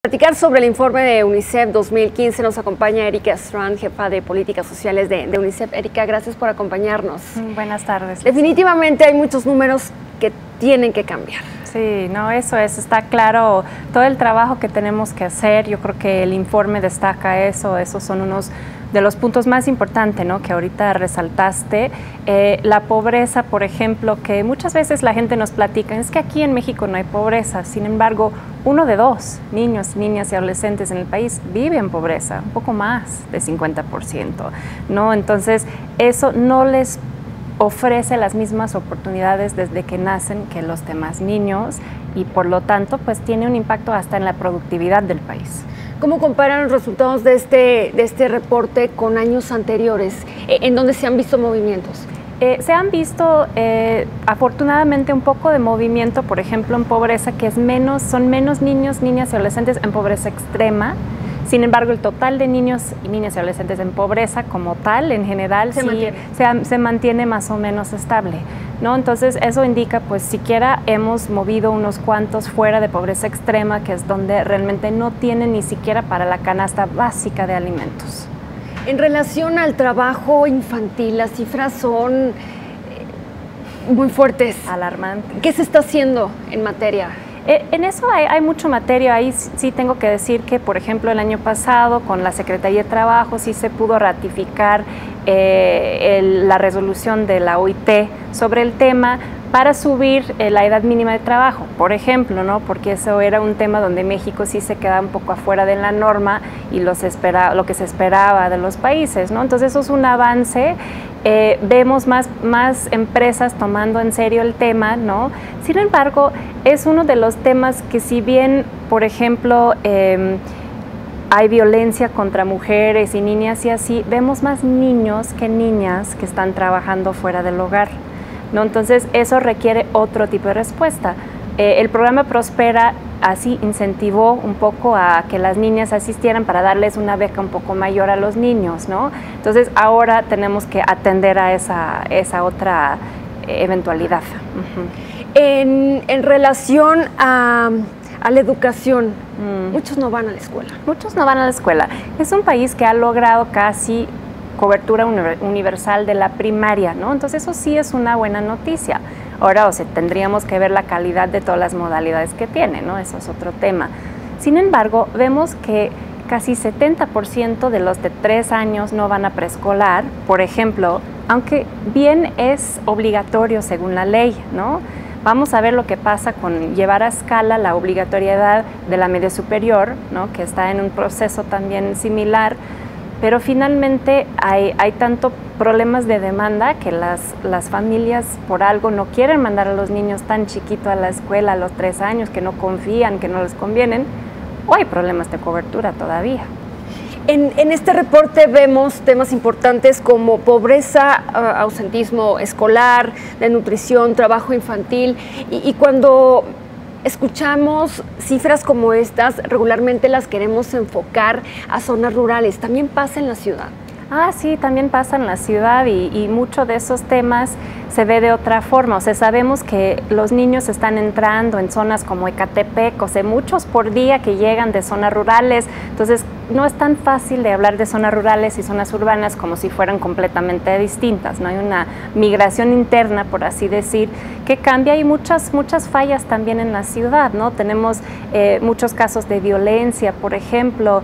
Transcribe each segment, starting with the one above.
Platicar sobre el informe de UNICEF 2015 nos acompaña Erika Strand, jefa de políticas sociales de UNICEF. Erika, gracias por acompañarnos. Buenas tardes. Definitivamente hay muchos números que tienen que cambiar. Sí, no, eso es, está claro todo el trabajo que tenemos que hacer. Yo creo que el informe destaca eso, esos son unos de los puntos más importantes, ¿no?, que ahorita resaltaste. La pobreza, por ejemplo, que muchas veces la gente nos platica, es que aquí en México no hay pobreza, sin embargo, 1 de 2 niños, niñas y adolescentes en el país vive en pobreza, un poco más de 50%, ¿no? Entonces, eso no les ofrece las mismas oportunidades desde que nacen que los demás niños y por lo tanto, pues tiene un impacto hasta en la productividad del país. ¿Cómo comparan los resultados de este reporte con años anteriores, en donde se han visto movimientos? Se han visto afortunadamente un poco de movimiento, por ejemplo, en pobreza, que son menos niños, niñas y adolescentes en pobreza extrema. Sin embargo, el total de niños y niñas y adolescentes en pobreza como tal, en general, se mantiene más o menos estable, ¿no? Entonces, eso indica, pues, siquiera hemos movido unos cuantos fuera de pobreza extrema, que es donde realmente no tienen ni siquiera para la canasta básica de alimentos. En relación al trabajo infantil, las cifras son muy fuertes. Alarmantes. ¿Qué se está haciendo en materia? En eso hay mucho materia. Ahí sí tengo que decir que, por ejemplo, el año pasado con la Secretaría de Trabajo sí se pudo ratificar la resolución de la OIT sobre el tema para subir la edad mínima de trabajo, por ejemplo, ¿no? Porque eso era un tema donde México sí se quedaba un poco afuera de la norma y lo que se esperaba de los países, ¿no? Entonces eso es un avance. Vemos más empresas tomando en serio el tema, ¿no? Sin embargo, es uno de los temas que, si bien, por ejemplo, hay violencia contra mujeres y niñas y así, vemos más niños que niñas que están trabajando fuera del hogar, ¿no? Entonces eso requiere otro tipo de respuesta. El programa Prospera así incentivó un poco a que las niñas asistieran para darles una beca un poco mayor a los niños, ¿no? Entonces ahora tenemos que atender a esa otra eventualidad. En relación a la educación, muchos no van a la escuela. Muchos no van a la escuela. Es un país que ha logrado casi cobertura universal de la primaria, ¿no? Entonces eso sí es una buena noticia. Ahora, tendríamos que ver la calidad de todas las modalidades que tiene, ¿no? Eso es otro tema. Sin embargo, vemos que casi 70% de los de 3 años no van a preescolar, por ejemplo, aunque bien es obligatorio según la ley, ¿no? Vamos a ver lo que pasa con llevar a escala la obligatoriedad de la media superior, ¿no?, que está en un proceso también similar, pero finalmente hay tanto problemas de demanda que las familias por algo no quieren mandar a los niños tan chiquitos a la escuela a los 3 años, que no confían, que no les convienen, o hay problemas de cobertura todavía. En este reporte vemos temas importantes como pobreza, ausentismo escolar, desnutrición, trabajo infantil, y cuando escuchamos cifras como estas, regularmente las queremos enfocar a zonas rurales. ¿También pasa en la ciudad? Sí, también pasa en la ciudad y mucho de esos temas se ve de otra forma. Sabemos que los niños están entrando en zonas como Ecatepec, muchos por día que llegan de zonas rurales. Entonces, no es tan fácil de hablar de zonas rurales y zonas urbanas como si fueran completamente distintas, ¿no? Hay una migración interna, por así decir, que cambia, y muchas fallas también en la ciudad, ¿no? Tenemos muchos casos de violencia, por ejemplo.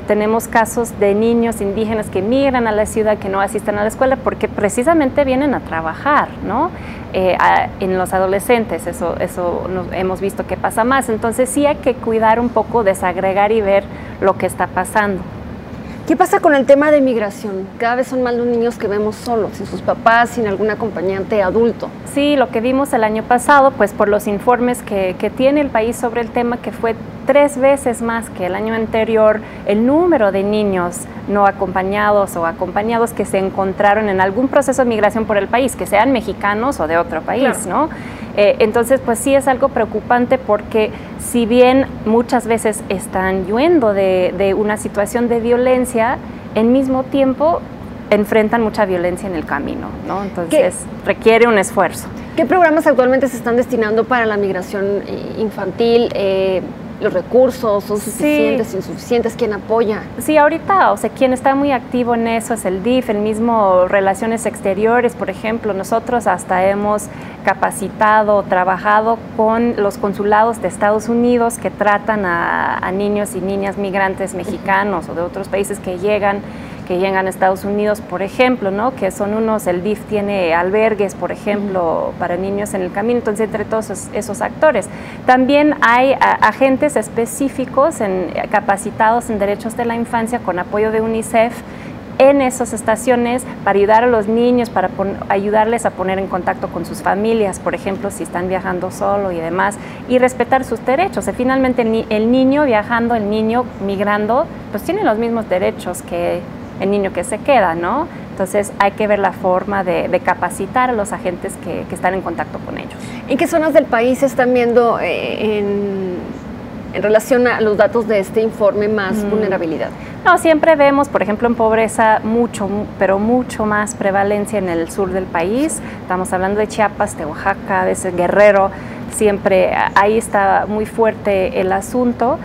Tenemos casos de niños indígenas que migran a la ciudad, que no asisten a la escuela porque precisamente vienen a trabajar, ¿no? En los adolescentes eso hemos visto que pasa más. Entonces sí hay que cuidar un poco, desagregar y ver lo que está pasando. ¿Qué pasa con el tema de migración? Cada vez son más los niños que vemos solos, sin sus papás, sin algún acompañante adulto. Sí, lo que vimos el año pasado, pues por los informes que tiene el país sobre el tema, que fue 3 veces más que el año anterior el número de niños no acompañados o acompañados que se encontraron en algún proceso de migración por el país, que sean mexicanos o de otro país, claro, ¿no? Entonces, pues sí es algo preocupante, porque si bien muchas veces están huyendo de una situación de violencia, en mismo tiempo enfrentan mucha violencia en el camino, ¿no? Entonces requiere un esfuerzo. ¿Qué programas actualmente se están destinando para la migración infantil? los recursos son suficientes, insuficientes, ¿quién apoya? Sí, ahorita, o sea, quien está muy activo en eso es el DIF, el mismo Relaciones Exteriores, por ejemplo. Nosotros hasta hemos capacitado, trabajado con los consulados de Estados Unidos que tratan a niños y niñas migrantes mexicanos o de otros países que llegan a Estados Unidos, por ejemplo, ¿no? Que son el DIF tiene albergues, por ejemplo, para niños en el camino, entonces entre todos esos actores. También hay agentes específicos capacitados en derechos de la infancia con apoyo de UNICEF en esas estaciones para ayudar a los niños, para ayudarles a poner en contacto con sus familias, por ejemplo, si están viajando solo y demás, y respetar sus derechos. Finalmente el niño viajando, el niño migrando, pues tiene los mismos derechos que el niño que se queda, ¿no? Entonces hay que ver la forma de capacitar a los agentes que están en contacto con ellos. ¿En qué zonas del país se están viendo en relación a los datos de este informe más vulnerabilidad? No, siempre vemos, por ejemplo, en pobreza pero mucho más prevalencia en el sur del país. Estamos hablando de Chiapas, de Oaxaca, a veces Guerrero, siempre ahí está muy fuerte el asunto.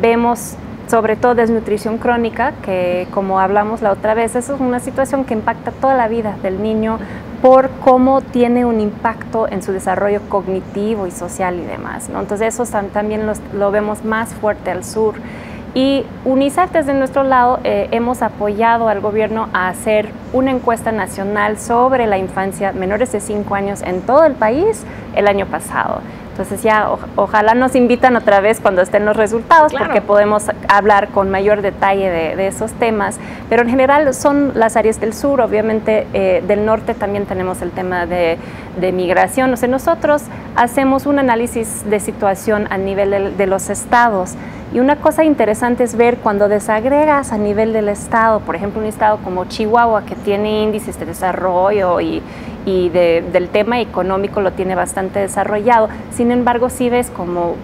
Vemos sobre todo desnutrición crónica, que como hablamos la otra vez, eso es una situación que impacta toda la vida del niño por cómo tiene un impacto en su desarrollo cognitivo y social y demás, ¿no? Entonces eso también lo vemos más fuerte al sur. Y UNICEF desde nuestro lado hemos apoyado al gobierno a hacer una encuesta nacional sobre la infancia menores de 5 años en todo el país el año pasado. Entonces ya ojalá nos invitan otra vez cuando estén los resultados, claro, porque podemos hablar con mayor detalle de esos temas, pero en general son las áreas del sur, obviamente del norte también tenemos el tema de migración. O sea, nosotros hacemos un análisis de situación a nivel de los estados, y una cosa interesante es ver cuando desagregas a nivel del estado, por ejemplo un estado como Chihuahua, que tiene índices de desarrollo y del tema económico lo tiene bastante desarrollado. Sin embargo, sí ves como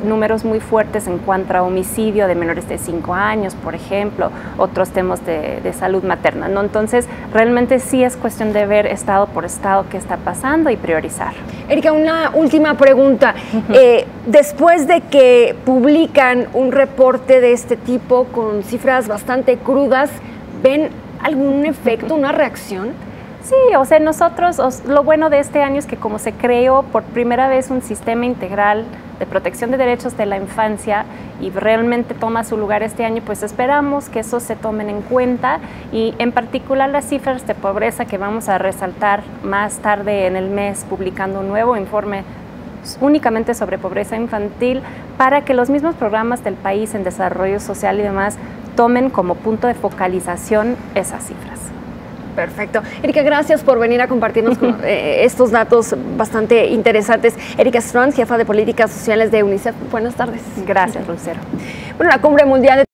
números muy fuertes en cuanto a homicidio de menores de 5 años, por ejemplo, otros temas de salud materna, ¿no? Entonces, realmente sí es cuestión de ver estado por estado qué está pasando y priorizar. Erika, una última pregunta. Después de que publican un reporte de este tipo con cifras bastante crudas, ¿ven algún efecto, una reacción? Sí, o sea, nosotros, lo bueno de este año es que como se creó por primera vez un sistema integral de protección de derechos de la infancia y realmente toma su lugar este año, pues esperamos que esos se tomen en cuenta, y en particular las cifras de pobreza que vamos a resaltar más tarde en el mes publicando un nuevo informe únicamente sobre pobreza infantil, para que los mismos programas del país en desarrollo social y demás tomen como punto de focalización esas cifras. Perfecto. Erika, gracias por venir a compartirnos estos datos bastante interesantes. Erika Strands, jefa de políticas sociales de UNICEF. Buenas tardes. Gracias, Lucero. Bueno, la Cumbre Mundial de